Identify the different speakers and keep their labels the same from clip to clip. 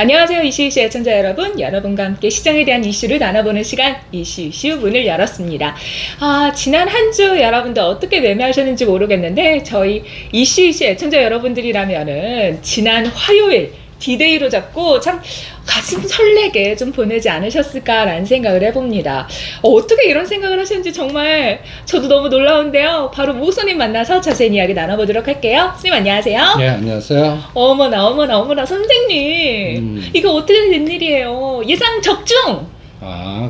Speaker 1: 안녕하세요. 이슈이슈 애청자 여러분. 여러분과 함께 시장에 대한 이슈를 나눠보는 시간 이슈이슈 문을 열었습니다. 지난 한 주 여러분들 어떻게 매매하셨는지 모르겠는데 저희 이슈이슈 애청자 여러분들이라면은 지난 화요일 디데이로 잡고 참 가슴 설레게 좀 보내지 않으셨을까라는 생각을 해봅니다. 어떻게 이런 생각을 하셨는지 정말 저도 너무 놀라운데요. 바로 목소님 만나서 자세히 이야기 나눠보도록 할게요. 선생님 안녕하세요.
Speaker 2: 네, 안녕하세요.
Speaker 1: 어머나 선생님. 이거 어떻게 된 일이에요? 예상 적중!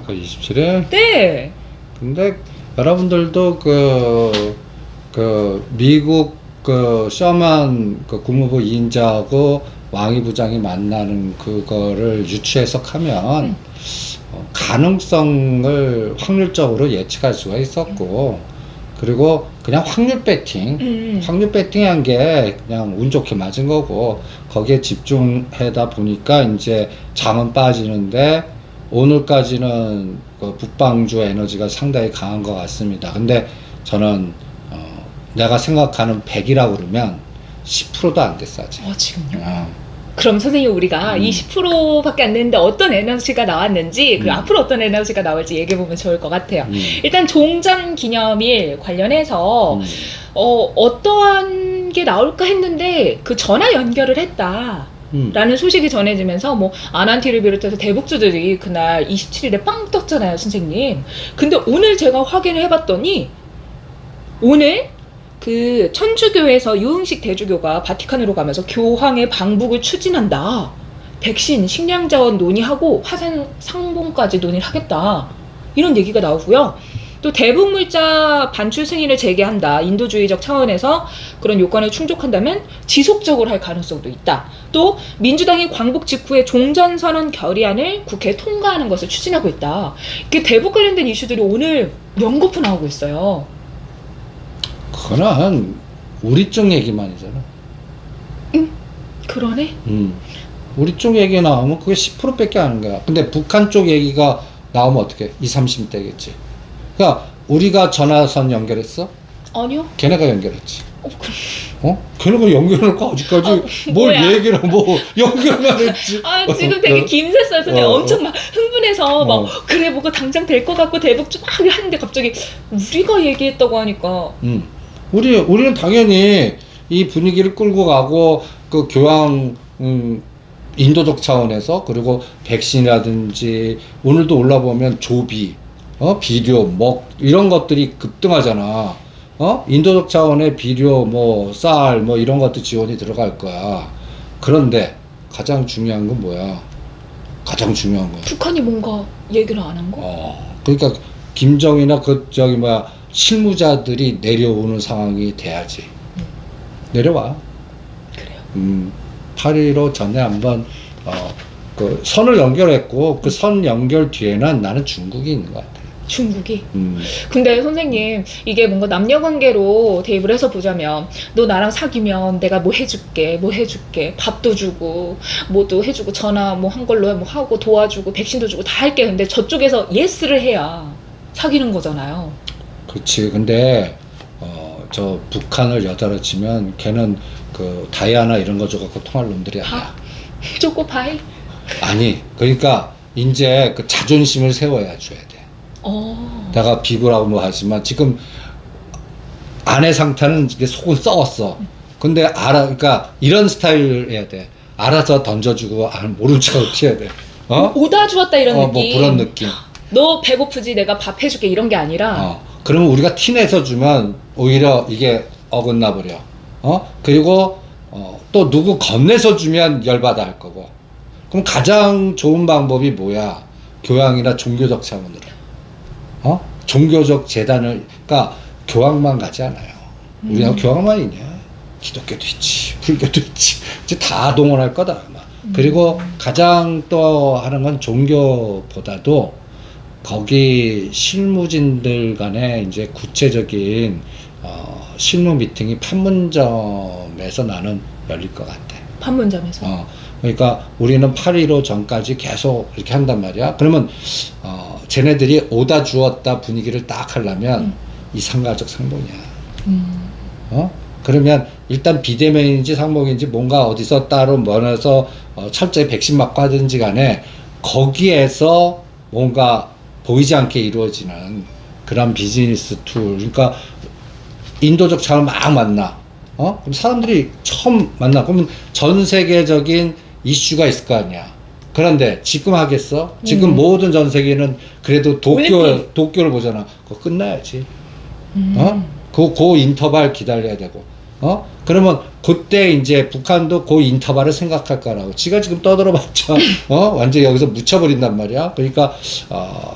Speaker 2: 그 27일?
Speaker 1: 네.
Speaker 2: 근데 여러분들도 미국 셔먼 국무부 2인자하고 왕이 부장이 만나는 그거를 유추 해석하면 가능성을 확률적으로 예측할 수가 있었고, 그리고 그냥 확률 배팅, 확률 배팅한 게 그냥 운 좋게 맞은 거고, 거기에 집중하다 보니까 이제 장은 빠지는데 오늘까지는 북방주 에너지가 상당히 강한 것 같습니다. 근데 저는 내가 생각하는 100이라고 그러면 10%도 안 됐어 아직.
Speaker 1: 지금요? 그럼 선생님 우리가 이 10%밖에 안 됐는데 어떤 에너지가 나왔는지 그리고 앞으로 어떤 에너지가 나올지 얘기해보면 좋을 것 같아요. 일단 종전 기념일 관련해서 어떠한 게 나올까 했는데 그 전화 연결을 했다 라는 소식이 전해지면서 뭐 아난티를 비롯해서 대북주들이 그날 27일에 빵 떴잖아요 선생님. 근데 오늘 제가 확인을 해봤더니 오늘 그 천주교에서 유흥식 대주교가 바티칸으로 가면서 교황의 방북을 추진한다. 백신, 식량자원 논의하고 화산 상봉까지 논의를 하겠다. 이런 얘기가 나오고요. 또 대북물자 반출 승인을 재개한다. 인도주의적 차원에서 그런 요건에 충족한다면 지속적으로 할 가능성도 있다. 또 민주당이 광복 직후에 종전선언 결의안을 국회에 통과하는 것을 추진하고 있다. 이게 대북 관련된 이슈들이 오늘 연거푸 나오고 있어요.
Speaker 2: 그거는 우리 쪽 얘기만이잖아.
Speaker 1: 그러네.
Speaker 2: 우리 쪽 얘기 나오면 그게 10%밖에 안 하는 거야. 근데 북한 쪽 얘기가 나오면 어떻게? 20, 30대겠지. 그러니까 우리가 전화선 연결했어?
Speaker 1: 아니요.
Speaker 2: 걔네가 연결했지.
Speaker 1: 그럼.
Speaker 2: 걔네가 연결해놓고 아직까지 뭘
Speaker 1: 뭐야?
Speaker 2: 얘기를 연결만 했지.
Speaker 1: 지금 되게 김새썰 선생님 엄청 막 흥분해서 막 그래 뭐가 당장 될 것 같고 대북주 막 하는데 갑자기 우리가 얘기했다고 하니까
Speaker 2: 우리는 당연히 이 분위기를 끌고 가고 그 교황 인도적 차원에서, 그리고 백신이라든지 오늘도 올라보면 조비, 비료, 먹 이런 것들이 급등하잖아. 인도적 차원의 비료, 뭐 쌀, 뭐 이런 것도 지원이 들어갈 거야. 그런데 가장 중요한 건 뭐야? 가장 중요한 건
Speaker 1: 북한이 뭔가 얘기를 안 한 거?
Speaker 2: 그러니까 김정이나 실무자들이 내려오는 상황이 돼야지. 내려와.
Speaker 1: 그래요.
Speaker 2: 8.15 전에 한번 그 선을 연결했고, 그 선 연결 뒤에는 나는 중국이 있는 것 같아.
Speaker 1: 중국이? 근데 선생님 이게 뭔가 남녀관계로 대입을 해서 보자면 너 나랑 사귀면 내가 뭐 해줄게 밥도 주고 뭐도 해주고 전화 뭐 한 걸로 뭐 하고 도와주고 백신도 주고 다 할게. 근데 저쪽에서 예스를 해야 사귀는 거잖아요.
Speaker 2: 그렇지. 근데 저 북한을 여자로 치면 걔는 그 다이아나 이런 거 줘갖고 통할 놈들이 아니야.
Speaker 1: 초코파이?
Speaker 2: 아니, 그러니까 이제 그 자존심을 세워야 줘야 돼. 내가 비굴하고 뭐 하지만 지금 아내 상태는 이게 속은 썩었어. 근데 그러니까 이런 스타일 해야 돼. 알아서 던져주고 모른 척 어떻게 해야 돼.
Speaker 1: 오다 주었다 이런 느낌.
Speaker 2: 뭐 그런 느낌.
Speaker 1: 너 배고프지 내가 밥 해줄게 이런 게 아니라.
Speaker 2: 그러면 우리가 티내서 주면 오히려 이게 어긋나 버려. 그리고 또 누구 건네서 주면 열받아 할 거고. 그럼 가장 좋은 방법이 뭐야? 교양이나 종교적 차원으로. 종교적 재단을, 그러니까 교황만 가지 않아요. 우리나라 교황만 있냐? 기독교도 있지, 불교도 있지. 이제 다 동원할 거다 아마. 그리고 가장 또 하는 건 종교보다도 거기 실무진들 간에 이제 구체적인 실무 미팅이 판문점에서 나는 열릴 것 같아.
Speaker 1: 판문점에서?
Speaker 2: 그러니까 우리는 8.15 전까지 계속 이렇게 한단 말이야. 그러면 쟤네들이 오다 주었다 분위기를 딱 하려면 이상가족 상봉이야. 그러면 일단 비대면인지 상봉인지 뭔가 어디서 따로 멀어서 철저히 백신 맞고 하든지 간에 거기에서 뭔가 보이지 않게 이루어지는 그런 비즈니스 툴. 그러니까 인도적처럼 막 만나. 그럼 사람들이 처음 만나. 그러면 전 세계적인 이슈가 있을 거 아니야. 그런데 지금 하겠어? 지금 모든 전 세계는 그래도
Speaker 1: 올림픽.
Speaker 2: 도쿄를 보잖아. 그거 끝나야지. 그 인터벌 기다려야 되고. 그러면 그때 이제 북한도 그 인터벌을 생각할 거라고. 지가 지금 떠들어봤자, 완전 여기서 묻혀버린단 말이야. 그러니까,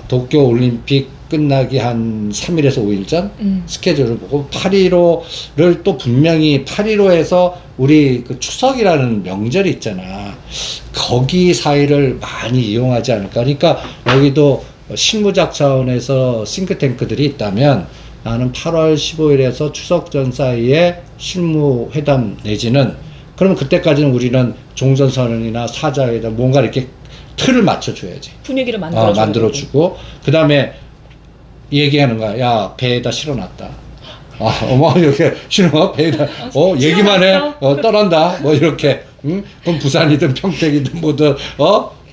Speaker 2: 도쿄 올림픽 끝나기 한 3일에서 5일 전 스케줄을 보고 8.15를 또 분명히 8.15에서 우리 그 추석이라는 명절이 있잖아. 거기 사이를 많이 이용하지 않을까. 그러니까 여기도 실무적 차원에서 싱크탱크들이 있다면 나는 8월 15일에서 추석 전 사이에 실무회담 내지는 그러면 그때까지는 우리는 종전선언이나 사자회담 뭔가 이렇게 틀을 맞춰줘야지.
Speaker 1: 분위기를
Speaker 2: 만들어주고 그 다음에 얘기하는 거야. 야, 배에다 실어놨다. 어머, 이렇게 실어, 배에다, 얘기만 해. 떠난다. 뭐, 이렇게. 응? 그럼 부산이든 평택이든 뭐든,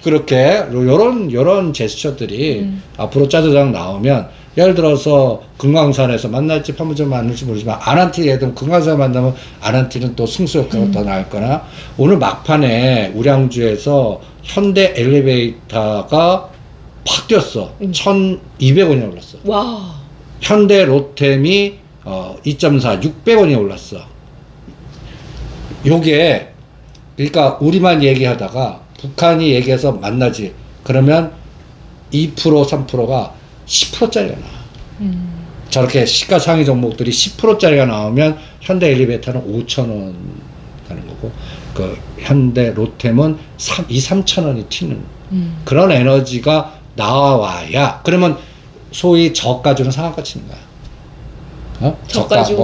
Speaker 2: 그렇게. 요런 제스처들이 앞으로 짜자장 나오면, 예를 들어서 금강산에서 만날지 판문점 만날지 모르지만, 아난티에든 금강산 만나면 아난티는 또 승수효과가 더 나을 거나, 오늘 막판에 우량주에서 현대 엘리베이터가 팍 뛰었어. 1,200원이 올랐어.
Speaker 1: 와.
Speaker 2: 현대 로템이 2.4, 600원이 올랐어. 요게 그러니까 우리만 얘기하다가 북한이 얘기해서 만나지. 그러면 2%, 3%가 10%짜리가 나와. 저렇게 시가상위 종목들이 10%짜리가 나오면 현대 엘리베이터는 5,000원 가는 거고 그 현대 로템은 3,000원이 튀는 그런 에너지가 나와야 그러면 소위 저가주는 상한가 치는 거야.
Speaker 1: 저가주,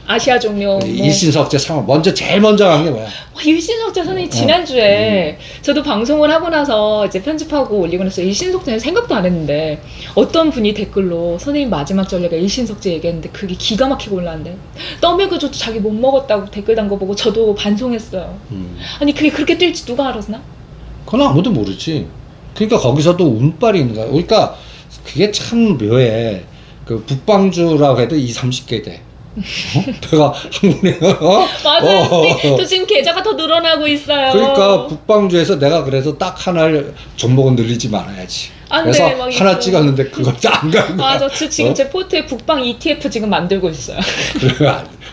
Speaker 1: 아시아 종료,
Speaker 2: 일신석재 상한 제일 먼저 간 게 뭐야?
Speaker 1: 일신석재 선생님 지난주에 저도 방송을 하고 나서 이제 편집하고 올리고 나서 일신석재는 생각도 안 했는데 어떤 분이 댓글로 선생님 마지막 전례가 일신석재 얘기했는데 그게 기가 막히게 올라왔는데 떠먹여줘도 자기 못 먹었다고 댓글 단 거 보고 저도 반송했어요. 아니 그게 그렇게 뛸지 누가 알았나?
Speaker 2: 그건 아무도 모르지. 그러니까 거기서도 운빨이 있는 거야. 그러니까 그게 참 묘해. 그 북방주라고 해도 20-30개 돼. 내가 한국에
Speaker 1: 맞아요. 저 지금 계좌가 더 늘어나고 있어요.
Speaker 2: 그러니까 북방주에서 내가 그래서 딱 하나를 종목은 늘리지 말아야지. 그래서 하나 찍었는데 그거 안 간 거야.
Speaker 1: 맞아. 저 지금 제 포트에 북방 ETF 지금 만들고 있어요.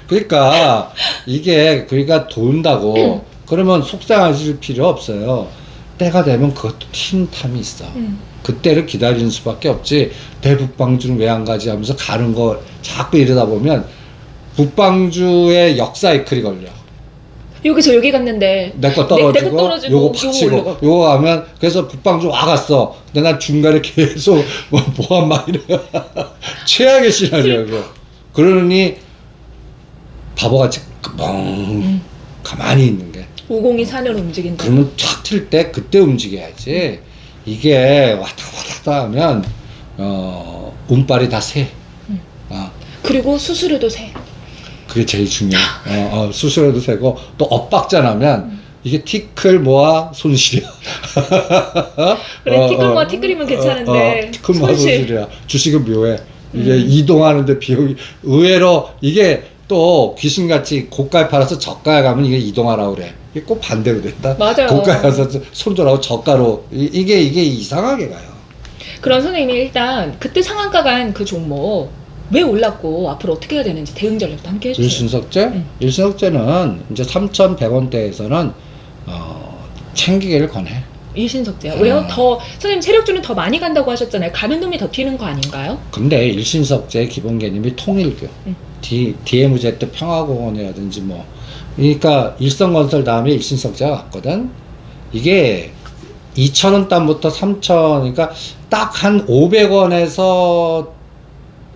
Speaker 2: 그러니까 이게 그러니까 돈다고 그러면 속상하실 필요 없어요. 때가 되면 그것도 튄 탐이 있어. 그때를 기다리는 수밖에 없지. 대북방주는 왜 안 가지 하면서 가는 거 자꾸 이러다 보면 북방주의 역사이클이 걸려.
Speaker 1: 여기서 여기 갔는데
Speaker 2: 내 거 떨어지고, 요거 팍 치고 요거 하면 그래서 북방주 와갔어. 근데 난 중간에 계속 뭐한 마이를 최악의 시나리오고 그러니 바보같이 가만히 있는 게
Speaker 1: 5024년 움직인다.
Speaker 2: 그러면 쫙 틀 때 그때 움직여야지. 이게 왔다 하면 운빨이 다 새.
Speaker 1: 그리고 수수료도 새.
Speaker 2: 그게 제일 중요해. 수수료도 세고 또 엇박자 나면 이게 티끌 모아 손실이야.
Speaker 1: 그래 티끌 모아 티끌이면 괜찮은데
Speaker 2: 티끌 모아 손실이야. 주식은 묘해. 이게 이동하는데 비용이 의외로 이게 또 귀신같이 고가에 팔아서 저가에 가면 이게 이동하라고 그래. 이게 꼭 반대로 된다.
Speaker 1: 맞아요.
Speaker 2: 고가에 가서 손절하고 저가로 이게 이상하게 가요.
Speaker 1: 그런 선생님이 일단 그때 상한가 간 그 종목 왜 올랐고 앞으로 어떻게 해야 되는지 대응 전략도 함께 해주세요.
Speaker 2: 일신석재? 일신석재는 이제 3,100원대에서는 챙기기를 권해.
Speaker 1: 일신석재요? 왜요? 더 선생님 세력주는 더 많이 간다고 하셨잖아요. 가는 놈이 더 튀는 거 아닌가요?
Speaker 2: 근데 일신석재의 기본 개념이 통일교. DMZ 평화공원이라든지 뭐. 그러니까 일성건설 다음에 일신석재가 왔거든. 이게 2,000원 단부터 3,000원, 그러니까 딱 한 500원에서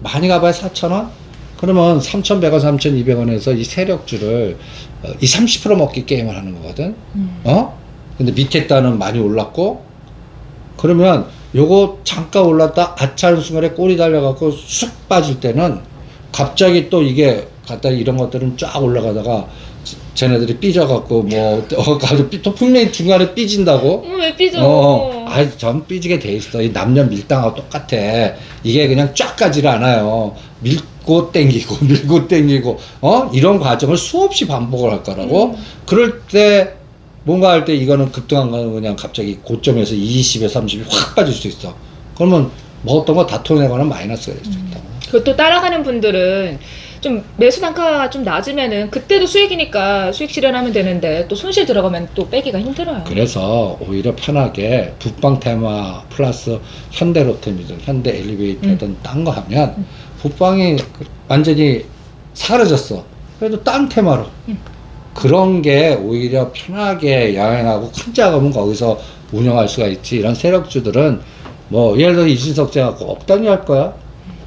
Speaker 2: 많이 가봐야 4,000원? 그러면 3,100원, 3,200원에서 이 세력주를 이 30% 먹기 게임을 하는 거거든. 근데 밑에 단은 많이 올랐고, 그러면 요거 잠깐 올랐다 아차 하는 순간에 꼬리 달려갖고 쑥 빠질 때는 갑자기 또 이게 갖다 이런 것들은 쫙 올라가다가 쟤네들이 삐져갖고 또 분명히 중간에 삐진다고.
Speaker 1: 왜 삐져?
Speaker 2: 전 삐지게 돼 있어. 이 남녀 밀당하고 똑같아. 이게 그냥 쫙 가지를 않아요. 밀고 땡기고 밀고 땡기고 이런 과정을 수없이 반복을 할 거라고. 그럴 때 뭔가 할 때 이거는 급등한 거는 그냥 갑자기 고점에서 20에 30이 확 빠질 수 있어. 그러면 먹었던 거 다 토해내거나 마이너스가 될 수 있다.
Speaker 1: 그것도 따라가는 분들은 좀 매수 단가가 좀 낮으면은 그때도 수익이니까 수익 실현하면 되는데 또 손실 들어가면 또 빼기가 힘들어요.
Speaker 2: 그래서 오히려 편하게 북방 테마 플러스 현대로템이든 현대 엘리베이터든 딴 거 하면 북방이 완전히 사라졌어. 그래도 딴 테마로. 그런 게 오히려 편하게 여행하고 큰 자금은 거기서 운영할 수가 있지. 이런 세력주들은 뭐 예를 들어 이진석 갖고 억단위 할 거야.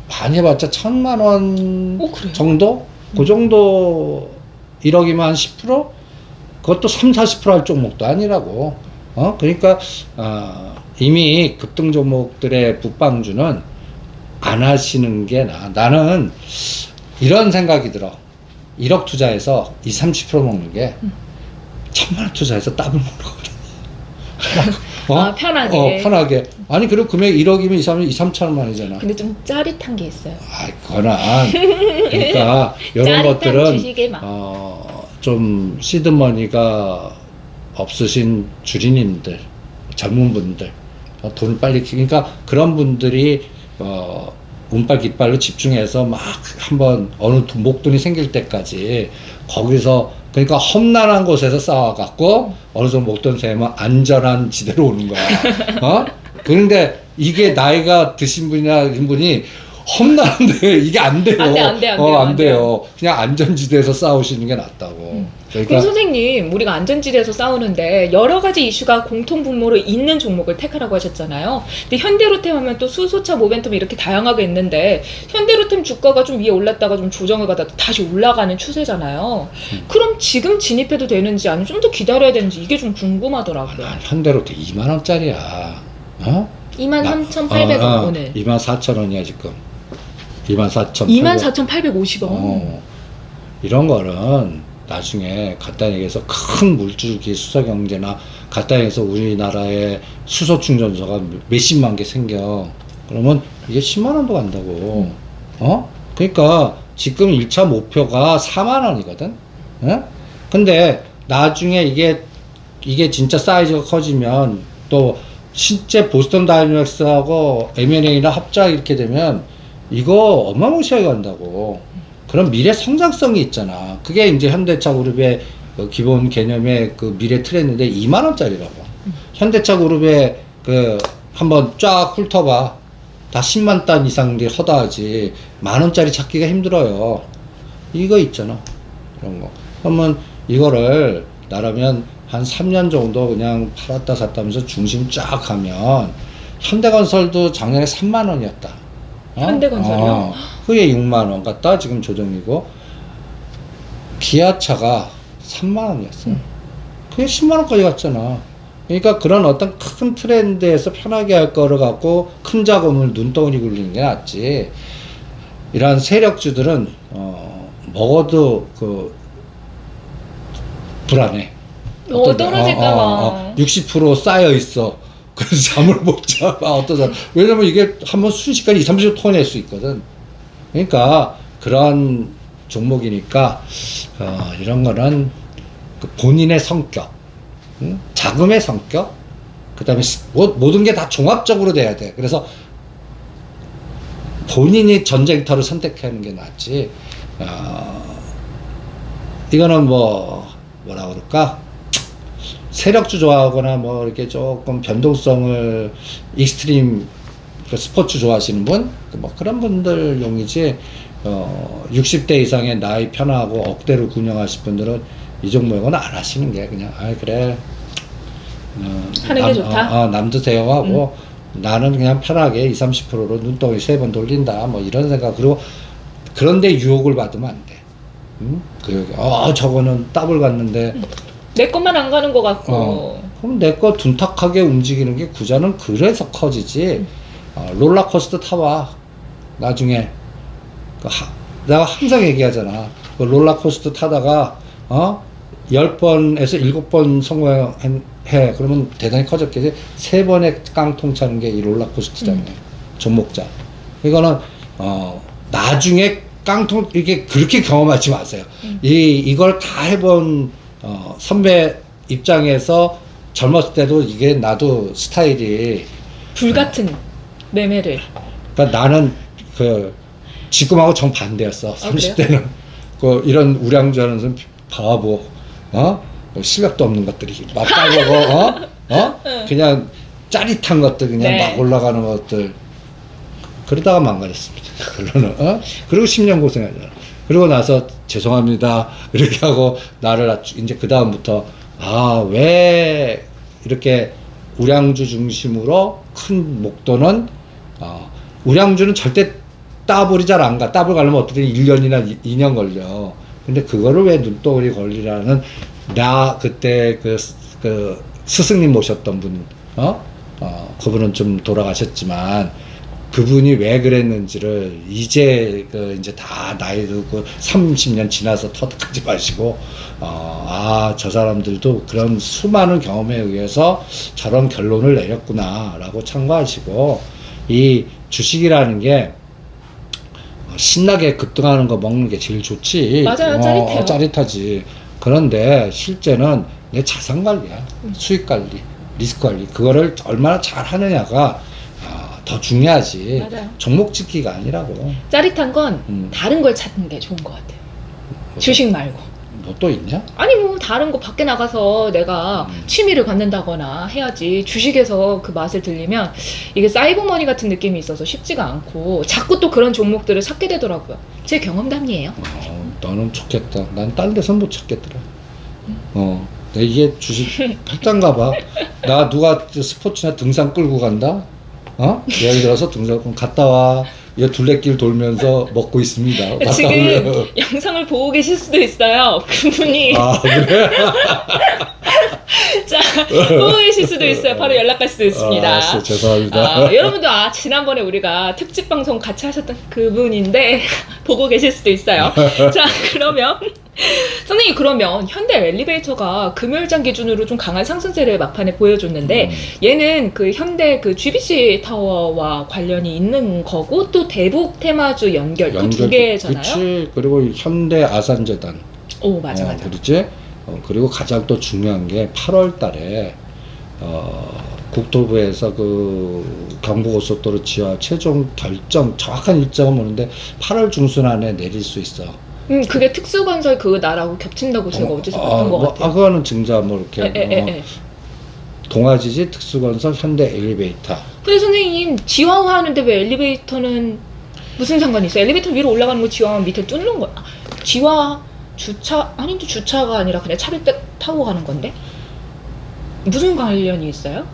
Speaker 2: 많이 해봤자 1,000만 원
Speaker 1: 그래요?
Speaker 2: 정도? 그 정도 1억이면 한 10%? 그것도 30-40%할 종목도 아니라고. 그러니까 이미 급등 종목들의 북방주는 안 하시는 게 나아. 나는 이런 생각이 들어. 1억 투자해서 20-30% 먹는 게 1,000만 원 투자해서 더블 먹는 거거든.
Speaker 1: 편하게.
Speaker 2: 편하게. 아니, 그리고 금액 1억이면 2-3천만 원이잖아.
Speaker 1: 근데 좀 짜릿한 게 있어요.
Speaker 2: 그거나. 그러니까, 이런
Speaker 1: 짜릿한
Speaker 2: 것들은,
Speaker 1: 주식의 맛.
Speaker 2: 좀, 시드머니가 없으신 주린님들, 젊은 분들, 돈을 빨리, 그러니까 그런 분들이, 운빨 깃발로 집중해서 막 한번 어느 목돈이 생길 때까지 거기서 그러니까 험난한 곳에서 싸워갖고 어느 정도 목돈 세면 안전한 지대로 오는 거야. 그런데 이게 나이가 드신 분이나 이런 분이 험난한데 이게 안 돼요. 안 돼요. 그냥 안전지대에서 싸우시는 게 낫다고. 그러니까
Speaker 1: 그럼 선생님, 우리가 안전지대에서 싸우는데 여러 가지 이슈가 공통분모로 있는 종목을 택하라고 하셨잖아요. 근데 현대로템 하면 또 수소차, 모멘텀 이렇게 다양하게 있는데 현대로템 주가가 좀 위에 올랐다가 좀 조정을 받아 다시 올라가는 추세잖아요. 그럼 지금 진입해도 되는지 아니면 좀 더 기다려야 되는지 이게 좀 궁금하더라고요.
Speaker 2: 현대로템 2만 원짜리야.
Speaker 1: 23,800원 오늘.
Speaker 2: 24,000원이야 지금. 24,800원.
Speaker 1: 24,850원.
Speaker 2: 이런 거는 나중에 간단히 얘기해서 큰 물줄기 수소 경제나 간단히 해서 우리나라에 수소 충전소가 몇십만 개 생겨. 그러면 이게 10만 원도 간다고. 그러니까 지금 1차 목표가 4만 원이거든. 근데 나중에 이게 진짜 사이즈가 커지면 또 실제 보스턴 다이내믹스하고 M&A나 합작 이렇게 되면 이거 어마무시하게 간다고. 그런 미래 성장성이 있잖아. 그게 이제 현대차 그룹의 기본 개념의 그 미래 트렌드인데 2만 원짜리라고. 현대차 그룹의 한번 쫙 훑어봐. 다 10만 단 이상들이 허다하지. 만 원짜리 찾기가 힘들어요. 이거 있잖아. 이런 거. 그러면 이거를 나라면 한 3년 정도 그냥 팔았다 샀다 하면서 중심 쫙 하면 현대건설도 작년에 3만 원이었다.
Speaker 1: 현대건설이요?
Speaker 2: 그게 6만 원 같다. 지금 조정이고 기아차가 3만 원이었어. 그게 10만 원까지 갔잖아. 그러니까 그런 어떤 큰 트렌드에서 편하게 할 거를 갖고 큰 자금을 눈덩이 굴리는 게 낫지. 이러한 세력주들은 먹어도 불안해.
Speaker 1: 떨어질까봐.
Speaker 2: 60% 쌓여 있어. 그래서 잠을 못 자. 어떤 사람. 왜냐면 이게 한번 순식간에 20-30% 토해낼 수 있거든. 그러니까 그런 종목이니까 이런 거는 본인의 성격, 자금의 성격, 그 다음에 모든 게 다 종합적으로 돼야 돼. 그래서 본인이 전쟁터를 선택하는 게 낫지. 이거는 뭐라 그럴까? 세력주 좋아하거나 뭐 이렇게 조금 변동성을 익스트림 스포츠 좋아하시는 분, 뭐 그런 분들 용이지. 60대 이상의 나이 편하고 억대로 운영하실 분들은 이 종목은 안 하시는 게 그냥 그래.
Speaker 1: 하는 게 좋다.
Speaker 2: 남 드세요 하고 나는 그냥 편하게 20-30%로 눈덩이 3번 돌린다. 뭐 이런 생각. 그리고 그런데 유혹을 받으면 안 돼. 저거는 더블 갔는데
Speaker 1: 내 것만 안 가는 것 같고.
Speaker 2: 그럼 내 거 둔탁하게 움직이는 게 구자는 그래서 커지지. 롤러코스터 타봐. 나중에. 내가 항상 얘기하잖아. 그 롤러코스터 타다가 10번에서 7번 성공해. 그러면 대단히 커졌겠지. 3번에 깡통 차는 게 이 롤러코스터잖아요. 종목자. 이거는 나중에 깡통 이렇게 그렇게 경험하지 마세요. 이걸 다 해본 선배 입장에서 젊었을 때도 이게 나도 스타일이
Speaker 1: 불같은 매매를.
Speaker 2: 그러니까 나는 그 지금하고 정반대였어. 30대는 그 이런 우량주하는 사람 바보, 실력도 없는 것들이 막 따보고, 그냥 짜릿한 것들 그냥
Speaker 1: 네.
Speaker 2: 막 올라가는 것들. 그러다가 망가졌습니다. 결론은. 그리고 10년 고생하잖아. 그리고 나서 죄송합니다. 이렇게 하고 나를 이제 그 다음부터 왜 이렇게 우량주 중심으로 큰 목돈은 우량주는 절대 따블이 잘 안 가. 따블 가려면 어떻게 1년이나 2년 걸려. 근데 그거를 왜 눈덩어리 걸리라는 나 그때 그 스승님 모셨던 분, 그분은 좀 돌아가셨지만 그분이 왜 그랬는지를 이제 이제 다 나이 들고 30년 지나서 터득하지 마시고 저 사람들도 그런 수많은 경험에 의해서 저런 결론을 내렸구나라고 참고하시고 이 주식이라는 게 신나게 급등하는 거 먹는 게 제일 좋지.
Speaker 1: 맞아요. 짜릿해요.
Speaker 2: 짜릿하지. 그런데 실제는 내 자산 관리야. 수익 관리, 리스크 관리. 그거를 얼마나 잘 하느냐가 더 중요하지.
Speaker 1: 맞아요.
Speaker 2: 종목 짓기가 아니라고.
Speaker 1: 짜릿한 건 다른 걸 찾는 게 좋은 것 같아요. 주식 말고.
Speaker 2: 뭐 또 있냐?
Speaker 1: 아니 뭐 다른 거 밖에 나가서 내가 취미를 갖는다거나 해야지. 주식에서 그 맛을 들리면 이게 사이버머니 같은 느낌이 있어서 쉽지가 않고 자꾸 또 그런 종목들을 찾게 되더라고요. 제 경험담이에요.
Speaker 2: 너는 좋겠다. 난 딴 데선 못 찾겠더라. 이게 주식 팔짱가 봐. 나 누가 스포츠나 등산 끌고 간다? 예를 들어서 등산 갔다 와. 이 둘레길 돌면서 먹고 있습니다. 갔다
Speaker 1: 지금
Speaker 2: 오면.
Speaker 1: 영상을 보고 계실 수도 있어요. 그분이
Speaker 2: 그래?
Speaker 1: 자 보고 계실 수도 있어요. 바로 연락할 수도 있습니다.
Speaker 2: 죄송합니다.
Speaker 1: 여러분도 지난번에 우리가 특집 방송 같이 하셨던 그분인데 보고 계실 수도 있어요. 자 그러면 선생님 그러면 현대 엘리베이터가 금요일장 기준으로 좀 강한 상승세를 막판에 보여줬는데 얘는 그 현대 그 GBC 타워와 관련이 있는 거고 또 대북 테마주 연결 그 두 개잖아요.
Speaker 2: 그렇지. 그리고 현대 아산재단.
Speaker 1: 오 맞아.
Speaker 2: 그렇지. 그리고 가장 또 중요한 게 8월 달에 국토부에서 그 경부고속도로 지하 최종 결정 정확한 일정은 모르는데 8월 중순 안에 내릴 수 있어.
Speaker 1: 그게 특수건설 그 나라고 겹친다고 제가 어디서 봤던 것 같아요.
Speaker 2: 그거는 증자 뭐 이렇게 동아지지 특수건설 현대 엘리베이터.
Speaker 1: 근데 선생님 지화화 하는데 왜 엘리베이터는 무슨 상관이 있어요? 엘리베이터 위로 올라가는 거 지화하면 밑에 뚫는 거야. 지화 주차 아닌데 주차가 아니라 그냥 차를 타고 가는 건데 무슨 관련이 있어요?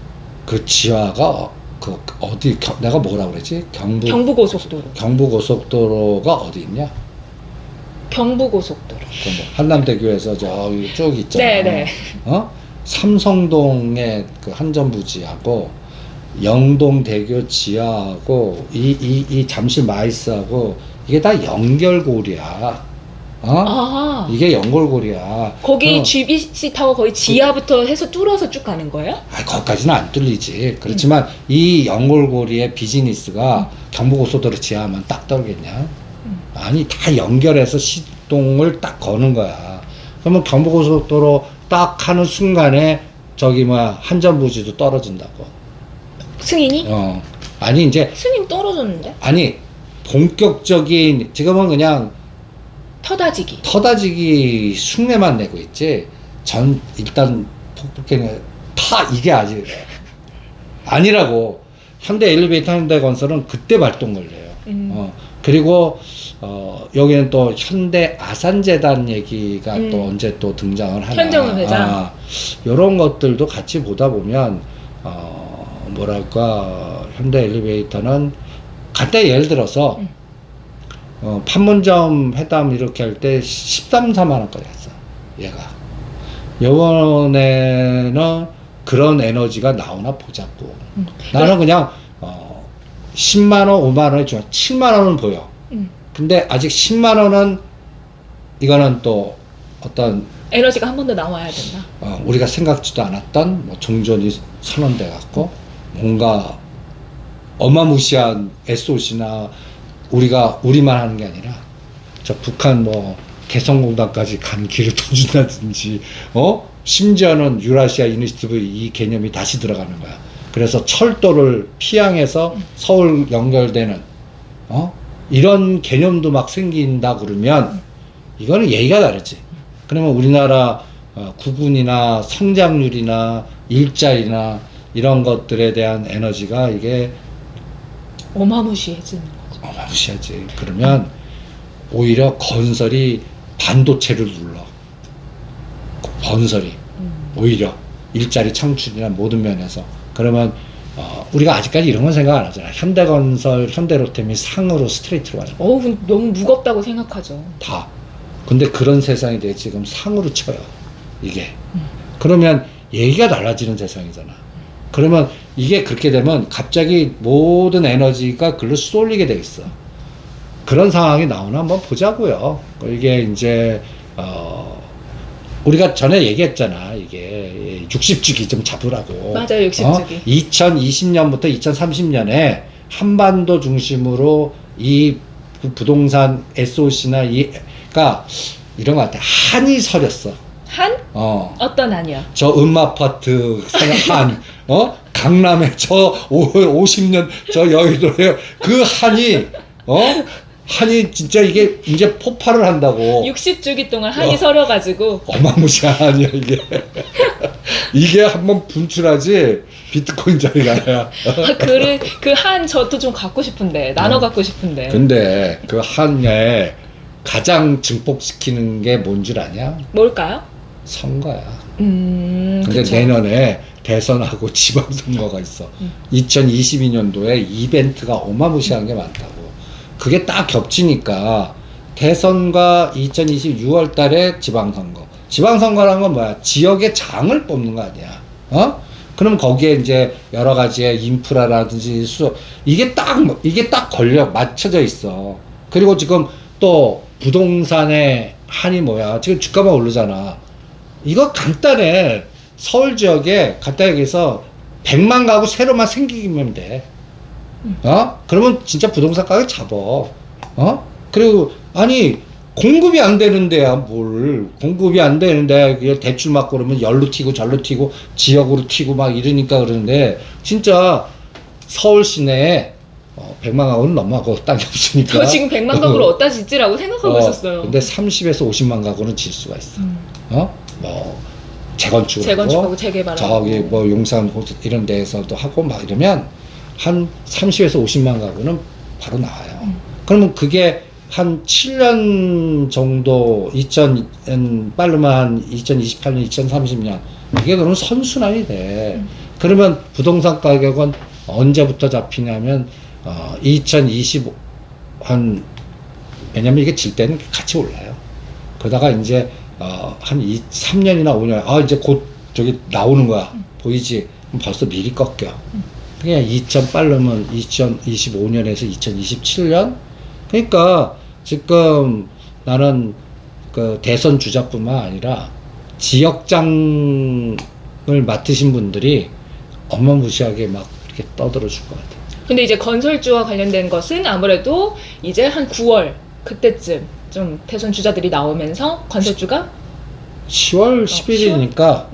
Speaker 2: 그 지하가 그 어디 내가 뭐라 그랬지?
Speaker 1: 경부고속도로.
Speaker 2: 경부고속도로가 어디 있냐?
Speaker 1: 경부고속도로.
Speaker 2: 뭐 한남대교에서 저기 쭉 있잖아.
Speaker 1: 네네.
Speaker 2: 삼성동의 그 한전부지하고 영동대교 지하하고 이 잠실 마이스하고 이게 다 연결고리야. 이게 연결고리야.
Speaker 1: 거기 GBC 타워 거의 지하부터 해서 뚫어서 쭉 가는 거예요?
Speaker 2: 거기까지는 안 뚫리지. 그렇지만 이 연결고리의 비즈니스가 경부고속도로 지하만 딱 떨겠냐? 아니 다 연결해서 시동을 딱 거는 거야. 그러면 경부고속도로 딱 하는 순간에 한전부지도 떨어진다고.
Speaker 1: 승인이?
Speaker 2: 아니 이제
Speaker 1: 승인 떨어졌는데?
Speaker 2: 아니 본격적인 지금은 그냥 터다지기 흉내만 내고 있지. 일단 폭폭행에 이게 아직 아니라고. 현대 엘리베이터 현대건설은 그때 발동 걸려요. 그리고 여기는 또 현대 아산재단 얘기가 또 언제 또 등장을 하나.
Speaker 1: 현정훈 회장.
Speaker 2: 이런 것들도 같이 보다 보면 뭐랄까 현대 엘리베이터는 간단히 예를 들어서 판문점 회담 이렇게 할 때 13, 4만 원까지 했어. 얘가. 이번에는 그런 에너지가 나오나 보자고. 나는 그냥 10만 원, 5만 원이 좋아. 7만 원은 보여. 근데 아직 10만 원은 이거는 또 어떤
Speaker 1: 에너지가 한 번 더 나와야 된다.
Speaker 2: 우리가 생각지도 않았던 뭐 종전이 선언돼 갖고 뭔가 어마무시한 SOC나 우리가 우리만 하는 게 아니라 저 북한 뭐 개성공단까지 간 길을 터준다든지 심지어는 유라시아 이니시티브 이 개념이 다시 들어가는 거야. 그래서 철도를 피항해서 서울 연결되는 이런 개념도 막 생긴다 그러면 이거는 얘기가 다르지. 그러면 우리나라 국군이나 성장률이나 일자리나 이런 것들에 대한 에너지가 이게
Speaker 1: 어마무시해지는 거죠.
Speaker 2: 어마무시하지. 그러면 오히려 건설이 반도체를 눌러. 건설이 오히려 일자리 창출이나 모든 면에서. 그러면 우리가 아직까지 이런 건 생각 안 하잖아. 현대건설, 현대로템이 상으로 스트레이트로 가는 거.
Speaker 1: 너무 무겁다고 생각하죠.
Speaker 2: 다. 근데 그런 세상이 돼 지금 상으로 쳐요. 이게. 그러면 얘기가 달라지는 세상이잖아. 그러면 이게 그렇게 되면 갑자기 모든 에너지가 글로 쏠리게 돼 있어. 그런 상황이 나오나 한번 보자고요. 이게 이제 우리가 전에 얘기했잖아. 이게 60주기 좀 잡으라고.
Speaker 1: 맞아요, 60주기.
Speaker 2: 2020년부터 2030년에 한반도 중심으로 이 부동산 SOC나 그러니까 이런 것 같아. 한이 서렸어.
Speaker 1: 한? 어떤 한이요?
Speaker 2: 저 음아파트 한, 강남에 저 50년 저 여의도에 그 한이, 한이 진짜 이게 이제 폭발을 한다고.
Speaker 1: 60주기 동안 한이 서려가지고.
Speaker 2: 어마무시한 한이야, 이게. 이게 한번 분출하지, 비트코인 자리가 아니야.
Speaker 1: 그 한 저도 좀 갖고 싶은데, 나눠 갖고 싶은데.
Speaker 2: 근데 그 한에 가장 증폭시키는 게 뭔 줄 아냐?
Speaker 1: 뭘까요?
Speaker 2: 선거야. 근데
Speaker 1: 그쵸.
Speaker 2: 내년에 대선하고 지방선거가 있어. 2022년도에 이벤트가 어마무시한 게 많다고. 그게 딱 겹치니까 대선과 2026월 달에 지방선거. 지방선거라는 건 뭐야? 지역의 장을 뽑는 거 아니야. 그럼 거기에 이제 여러 가지의 인프라라든지 이게 딱 맞춰져 있어. 그리고 지금 또 부동산의 한이 뭐야? 지금 주가만 오르잖아. 이거 간단해. 서울 지역에 간단하게 얘기해서 100만 가구 새로만 생기면 돼. 그러면 진짜 부동산 가격 잡어. 그리고 아니 공급이 안 되는데야 뭘. 공급이 안 되는데 대출 맞고 그러면 열로 튀고 절로 튀고 지역으로 튀고 막 이러니까 그러는데 진짜 서울 시내에 100만 가구는 넘어가고 땅이 없으니까.
Speaker 1: 저 지금 100만 가구를 어디다 짓지라고 생각하고 있었어요.
Speaker 2: 근데 30에서 50만 가구는 질 수가 있어. 뭐 재건축을
Speaker 1: 재건축하고 재개발하고
Speaker 2: 저기 뭐 용산 이런 데에서도 하고 막 이러면 한 30에서 50만 가구는 바로 나와요. 그러면 그게 한 7년 정도 빠르면 한 2028년, 2030년 이게 그러면 선순환이 돼. 그러면 부동산 가격은 언제부터 잡히냐면 2025 왜냐면 이게 질 때는 같이 올라요. 그러다가 이제 한 3년이나 5년 이제 곧 저기 나오는 거야. 보이지? 그럼 벌써 미리 꺾여. 그냥 빠르면 2025년에서 2027년? 그러니까 지금 나는 그 대선 주자뿐만 아니라 지역장을 맡으신 분들이 어마무시하게 막 이렇게 떠들어 줄 것 같아.
Speaker 1: 근데 이제 건설주와 관련된 것은 아무래도 이제 한 9월 그때쯤 좀 대선 주자들이 나오면서 건설주가
Speaker 2: 10월 10일이니까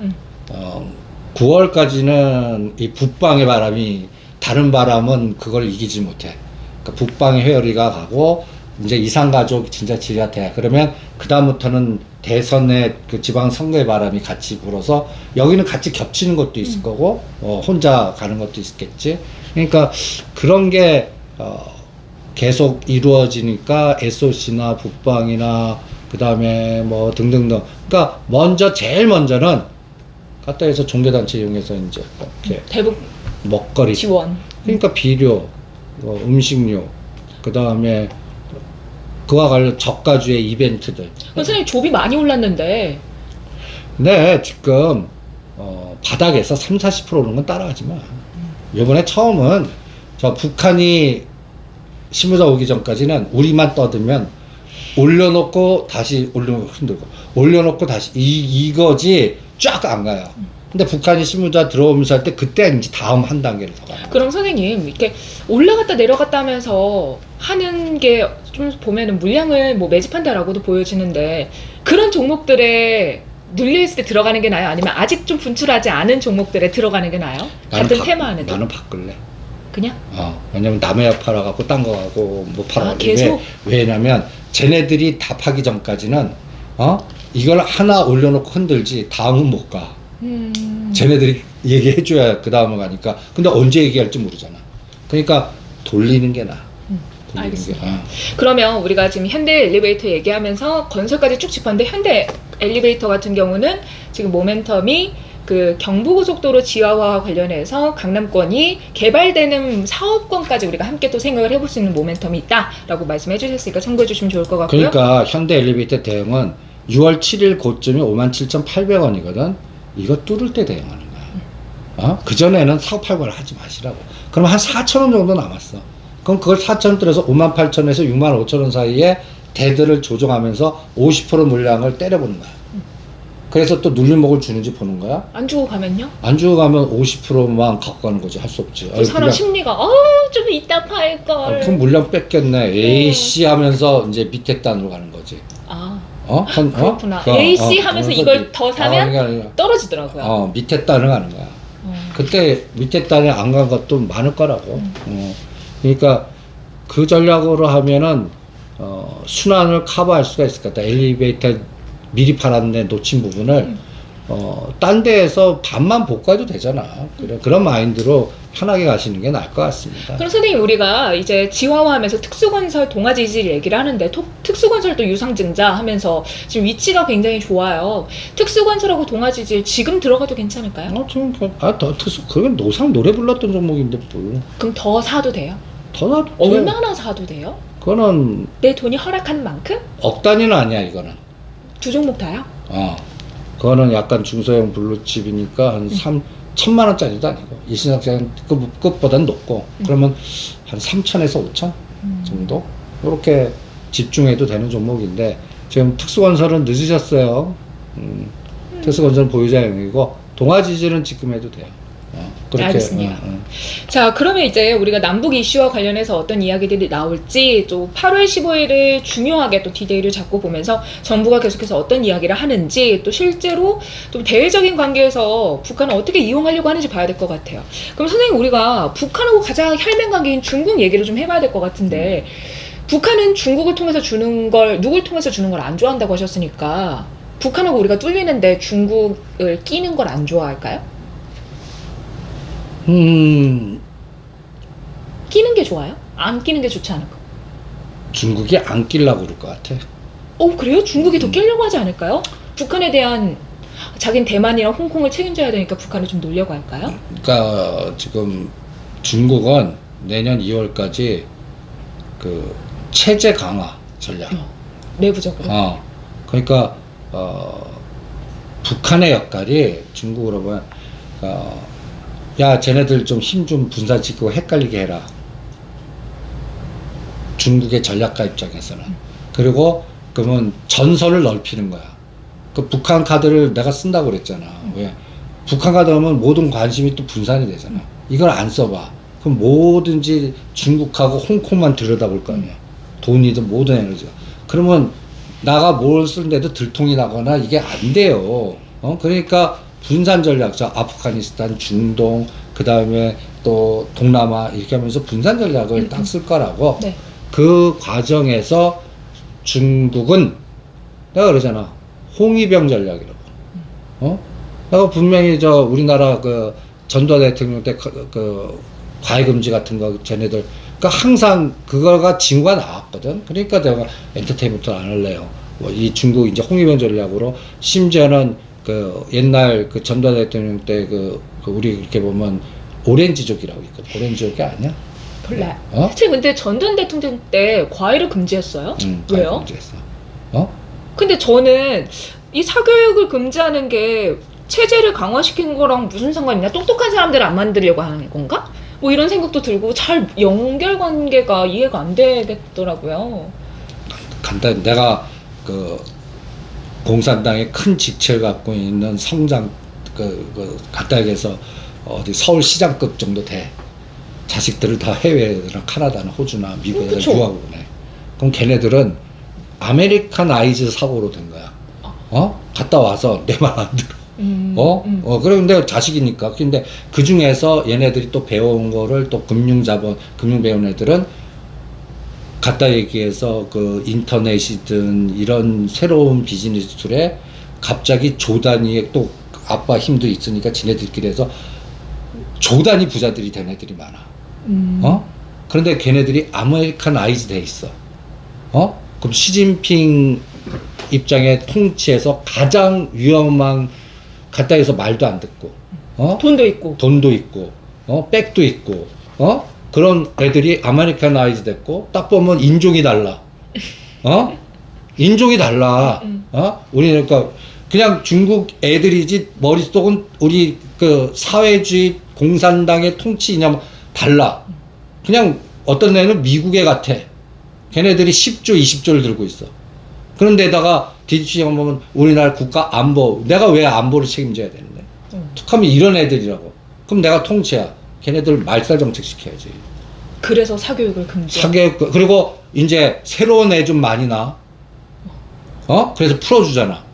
Speaker 2: 9월까지는 이 북방의 바람이 다른 바람은 그걸 이기지 못해. 그러니까 북방의 회오리가 가고 이제 이산가족 진짜 지리가 돼. 그러면 그 다음부터는 대선의 그 지방선거의 바람이 같이 불어서 여기는 같이 겹치는 것도 있을 거고 혼자 가는 것도 있겠지. 그러니까 그런 게 계속 이루어지니까 SOC나 북방이나 그 다음에 뭐 등등등. 그러니까 제일 먼저는 갖다 해서 종교단체 이용해서 이제 이렇게
Speaker 1: 대북
Speaker 2: 먹거리
Speaker 1: 지원.
Speaker 2: 그러니까 비료, 음식료, 그 다음에 그와 관련 저가주의 이벤트들.
Speaker 1: 선생님 조비 많이 올랐는데.
Speaker 2: 네, 지금 바닥에서 30-40% 오른 건 따라하지 마. 이번에 처음은 저 북한이 실무자 오기 전까지는 우리만 떠들면 올려놓고 다시 흔들고 올려놓고 다시 이거지 쫙 안 가요. 근데 북한이 실무자 들어오면서 할 때 그때 이제 다음 한 단계를 더 가요.
Speaker 1: 그럼 선생님 이렇게 올라갔다 내려갔다 하면서 하는 게 좀 보면은 물량을 뭐 매집한다라고도 보여지는데 그런 종목들에 눌려있을 때 들어가는 게 나아요? 아니면 아직 좀 분출하지 않은 종목들에 들어가는 게 나아요? 같은 테마 안에도?
Speaker 2: 나는 바꿀래.
Speaker 1: 그냥?
Speaker 2: 왜냐면 남의 약 팔아갖고 딴 거 가고 뭐 팔아.
Speaker 1: 계속?
Speaker 2: 왜냐면 쟤네들이 다 파기 전까지는 이걸 하나 올려놓고 흔들지 다음은 못 가. 쟤네들이 얘기해줘야 그 다음을 가니까. 근데 언제 얘기할지 모르잖아. 그러니까 돌리는 게 나아.
Speaker 1: 알겠습니다. 그러면 우리가 지금 현대 엘리베이터 얘기하면서 건설까지 쭉 짚었는데 현대 엘리베이터 같은 경우는 지금 모멘텀이 그 경부고속도로 지하화 관련해서 강남권이 개발되는 사업권까지 우리가 함께 또 생각을 해볼 수 있는 모멘텀이 있다라고 말씀해 주셨으니까 참고해 주시면 좋을 것 같고요.
Speaker 2: 그러니까 현대 엘리베이터 대응은 6월 7일 고점이 57,800원이거든. 이거 뚫을 때 대응하는 거야. 그전에는 사업할거를 하지 마시라고. 그럼 한 4,000원 정도 남았어. 그럼 그걸 4,000원 들어서 58,000원에서 65,000원 사이에 대들을 조정하면서 50% 물량을 때려보는 거야. 그래서 또 눌림목을 주는지 보는 거야.
Speaker 1: 안 주고 가면요?
Speaker 2: 안 주고 가면 50%만 갖고 가는 거지. 할 수 없지.
Speaker 1: 그 사람 심리가 좀 이따 팔걸.
Speaker 2: 그럼 물량 뺏겼네. 에이씨 하면서 이제 밑에 단으로 가는 거지.
Speaker 1: 그렇구나. AC 하면서 이걸 더 사면
Speaker 2: 그러니까,
Speaker 1: 떨어지더라고요.
Speaker 2: 밑에 단을 가는 거야. 그때 밑에 단에 안 간 것도 많을 거라고. 그러니까 그 전략으로 하면은 순환을 커버할 수가 있을 것 같다. 엘리베이터 미리 팔았는데 놓친 부분을 딴 데에서 반만 복구해도 되잖아. 그런 마인드로 편하게 가시는 게 나을 것 같습니다.
Speaker 1: 그럼 선생님 우리가 이제 지화화하면서 특수건설 동아지질 얘기를 하는데 특수건설도 유상증자 하면서 지금 위치가 굉장히 좋아요. 특수건설하고 동아지질 지금 들어가도 괜찮을까요?
Speaker 2: 더 그건 노상 노래 불렀던 종목인데 뭐.
Speaker 1: 그럼 더 사도 돼요?
Speaker 2: 더 사도
Speaker 1: 얼마나 사도 돼요?
Speaker 2: 그거는
Speaker 1: 내 돈이 허락한 만큼?
Speaker 2: 억 단위는 아니야 이거는.
Speaker 1: 두 종목 다요?
Speaker 2: 그거는 약간 중소형 블루칩이니까 한 1,000만 원짜리도 아니고 일신상장 급보다는 높고 그러면 한 3,000에서 5,000 정도 이렇게 집중해도 되는 종목인데 지금 특수건설은 늦으셨어요. 특수건설은 보유자형이고 동아지질은 지금 해도 돼요. 그렇게,
Speaker 1: 알겠습니다. 자, 그러면 이제 우리가 남북 이슈와 관련해서 어떤 이야기들이 나올지 또 8월 15일을 중요하게 또 디데이를 잡고 보면서 정부가 계속해서 어떤 이야기를 하는지 또 실제로 또 대외적인 관계에서 북한을 어떻게 이용하려고 하는지 봐야 될 것 같아요. 그럼 선생님 우리가 북한하고 가장 혈맹 관계인 중국 얘기를 좀 해봐야 될 것 같은데 북한은 중국을 통해서 주는 걸 누굴 통해서 주는 걸 안 좋아한다고 하셨으니까 북한하고 우리가 뚫리는데 중국을 끼는 걸 안 좋아할까요? 끼는 게 좋아요? 안 끼는 게 좋지 않을까?
Speaker 2: 중국이 안 끼려고 그럴 것 같아.
Speaker 1: 그래요? 중국이 더 끼려고 하지 않을까요? 북한에 대한 자긴 대만이랑 홍콩을 책임져야 되니까 북한을 좀 놀려고 할까요?
Speaker 2: 그러니까 지금 중국은 내년 2월까지 그 체제 강화 전략.
Speaker 1: 내부적으로.
Speaker 2: 그러니까 북한의 역할이 중국으로 보면 야, 쟤네들 좀 힘 좀 분산시키고 헷갈리게 해라. 중국의 전략가 입장에서는. 그리고 그러면 전선을 넓히는 거야. 그 북한 카드를 내가 쓴다고 그랬잖아. 왜? 북한 카드 하면 모든 관심이 또 분산이 되잖아. 이걸 안 써봐. 그럼 뭐든지 중국하고 홍콩만 들여다볼 거 아니야. 돈이든 모든 에너지가. 그러면 나가 뭘 쓰는데도 들통이 나거나 이게 안 돼요. 그러니까 분산 전략, 아프가니스탄, 중동, 그 다음에 또 동남아 이렇게 하면서 분산 전략을 딱 쓸 거라고.
Speaker 1: 네.
Speaker 2: 그 과정에서 중국은 내가 그러잖아. 홍위병 전략이라고. 내가 분명히 우리나라 그 전두환 대통령 때 그 과외 금지 같은 거 쟤네들 그러니까 항상 그거가 징후가 나왔거든. 그러니까 내가 엔터테인먼트를 안 할래요. 이 중국 이제 홍위병 전략으로 심지어는 그 옛날 그 전두환 대통령 때 우리 이렇게 보면 오렌지족이라고 있거든. 오렌지족이 아니야?
Speaker 1: 몰라요. 사실 근데 전두환 대통령 때 과외를 금지했어요? 왜요?
Speaker 2: 금지했어.
Speaker 1: 근데 저는 이 사교육을 금지하는 게 체제를 강화시키는 거랑 무슨 상관이냐? 똑똑한 사람들을 안 만들려고 하는 건가? 뭐 이런 생각도 들고 잘 연결관계가 이해가 안 되겠더라고요.
Speaker 2: 간단히 내가 그 공산당의 큰 직책을 갖고 있는 성장 간단히 얘기해서 어디 서울시장급 정도 돼. 자식들을 다 해외나 카나다나 호주나 미국에
Speaker 1: 그쵸.
Speaker 2: 유학을 보내. 그럼 걔네들은 아메리칸아이즈 사고로 된 거야. 갔다 와서 내 말 안 들어. 그런데 자식이니까. 근데 그 중에서 얘네들이 또 배운 거를 또 금융 배운 애들은 갖다 얘기해서 그 인터넷이든 이런 새로운 비즈니스 툴에 갑자기 조 단위의 또 아빠 힘도 있으니까 지네들끼리 해서 조 단위 부자들이 된 애들이 많아. 그런데 걔네들이 아메리칸아이즈 돼 있어. 그럼 시진핑 입장의 통치에서 가장 위험한 갖다 해서 말도 안 듣고, 돈도 있고, 백도 있고, 그런 애들이 아메리카나이즈 됐고, 딱 보면 인종이 달라. 인종이 달라. 우리 그러니까 그냥 중국 애들이지 머릿속은 우리 그 사회주의 공산당의 통치 이념 달라. 그냥 어떤 애는 미국애 같아. 걔네들이 10조, 20조를 들고 있어. 그런데다가 DDC형 보면 우리나라 국가 안보, 내가 왜 안보를 책임져야 되는데? 툭하면 이런 애들이라고. 그럼 내가 통치야. 걔네들 말살 정책 시켜야지.
Speaker 1: 그래서 사교육을 금지.
Speaker 2: 사교육, 그리고 이제 새로운 애 좀 많이 나. 그래서 풀어주잖아.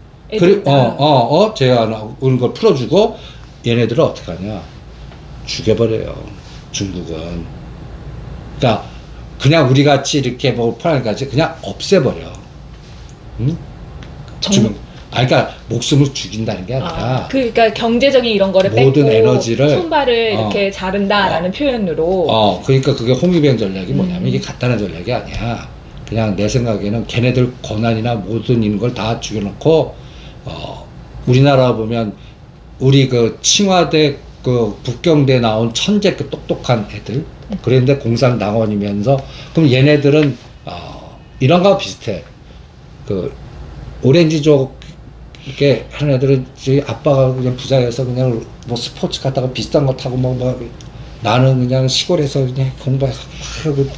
Speaker 2: 제가 걸 풀어주고 얘네들은 어떻게 하냐. 죽여버려요. 중국은. 그러니까 그냥 우리 같이 이렇게 뭐 풀하니까지 그냥 없애버려. 응? 그러니까 목숨을 죽인다는 게 아니라.
Speaker 1: 그러니까 경제적인 이런 거를
Speaker 2: 모든
Speaker 1: 뺏고
Speaker 2: 에너지를
Speaker 1: 손발을 이렇게 자른다라는 표현으로.
Speaker 2: 그러니까 그게 홍위병 전략이 뭐냐면 이게 간단한 전략이 아니야. 그냥 내 생각에는 걔네들 권한이나 모든 이런 걸 다 죽여놓고, 우리나라 보면 우리 그 칭화대 그 북경대 나온 천재 그 똑똑한 애들. 그런데 공산당원이면서 그럼 얘네들은 이런 거와 비슷해. 그 오렌지족 이렇게 하는 애들은 저희 아빠가 그냥 부자여서 그냥 뭐 스포츠 갔다가 비싼 거 타고 뭐 나는 그냥 시골에서 그냥 공부하고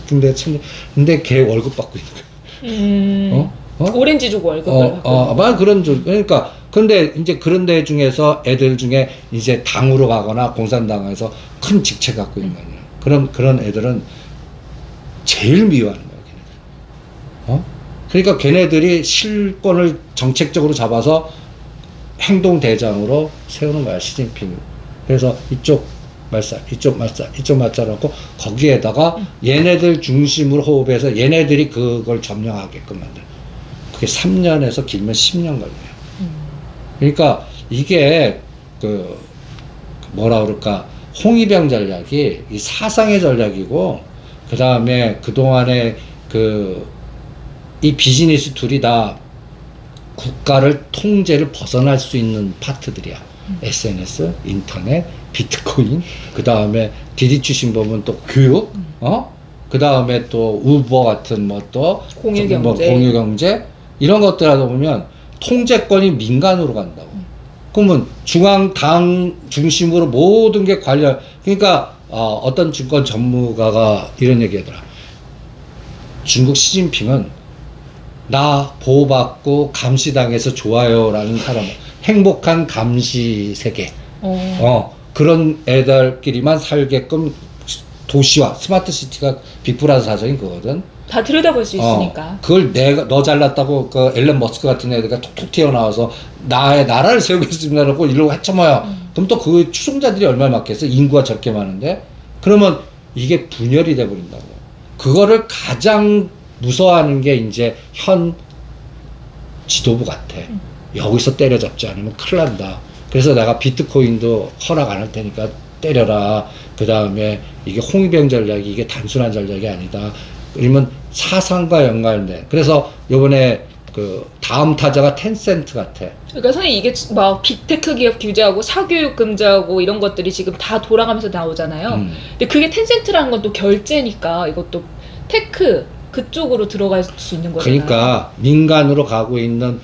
Speaker 2: 근데 걔 월급 받고 있는 거야.
Speaker 1: 오렌지족 월급을 받고.
Speaker 2: 그런 그러니까 근데 이제 그런 데 중에서 애들 중에 이제 당으로 가거나 공산당에서 큰 직책 갖고 있는 거야. 그런 애들은 제일 미워하는 거야, 걔네들. 그러니까 걔네들이 실권을 정책적으로 잡아서 행동대장으로 세우는 거야, 시진핑. 그래서 이쪽 말살, 이쪽 말살하고 거기에다가 얘네들 중심으로 호흡해서 얘네들이 그걸 점령하게끔 만드는. 그게 3년에서 길면 10년 걸려요. 그러니까 이게 그 뭐라 그럴까, 홍위병 전략이 이 사상의 전략이고, 그 다음에 그동안에 이 비즈니스 툴이 다 국가를 통제를 벗어날 수 있는 파트들이야. SNS, 인터넷, 비트코인, 그 다음에 디디추신 보면 또 교육, 그 다음에 또 우버 같은 공유경제, 이런 것들 하다 보면 통제권이 민간으로 간다고. 그러면 중앙당 중심으로 모든 게 그러니까 어떤 증권 전문가가 이런 얘기 하더라. 중국 시진핑은 나 보호받고 감시당해서 좋아요라는 사람, 행복한 감시 세계, 그런 애들끼리만 살게끔 도시화, 스마트 시티가 빅브라더 사정인 거거든.
Speaker 1: 다 들여다볼 수 있으니까.
Speaker 2: 그걸 너 잘났다고 그 앨런 머스크 같은 애들가 톡톡 튀어나와서 나라를 세우겠습니다라고 이러고 헤쳐모여. 그럼 또 그 추종자들이 얼마나 많겠어? 인구가 적게 많은데. 그러면 이게 분열이 돼버린다고. 그거를 가장 무서워하는 게 이제 현 지도부 같아. 여기서 때려잡지 않으면 큰일 난다. 그래서 내가 비트코인도 허락 안 할 테니까 때려라. 그 다음에 이게 홍위병 전략이 이게 단순한 전략이 아니다. 그러면 사상과 연관된. 그래서 요번에 그 다음 타자가 텐센트 같아.
Speaker 1: 그러니까 선생님 이게 막 빅테크 기업 규제하고 사교육 금지하고 이런 것들이 지금 다 돌아가면서 나오잖아요. 근데 그게 텐센트라는 건 또 결제니까 이것도 테크 그쪽으로 들어갈 수 있는 거잖아요.
Speaker 2: 그러니까 민간으로 가고 있는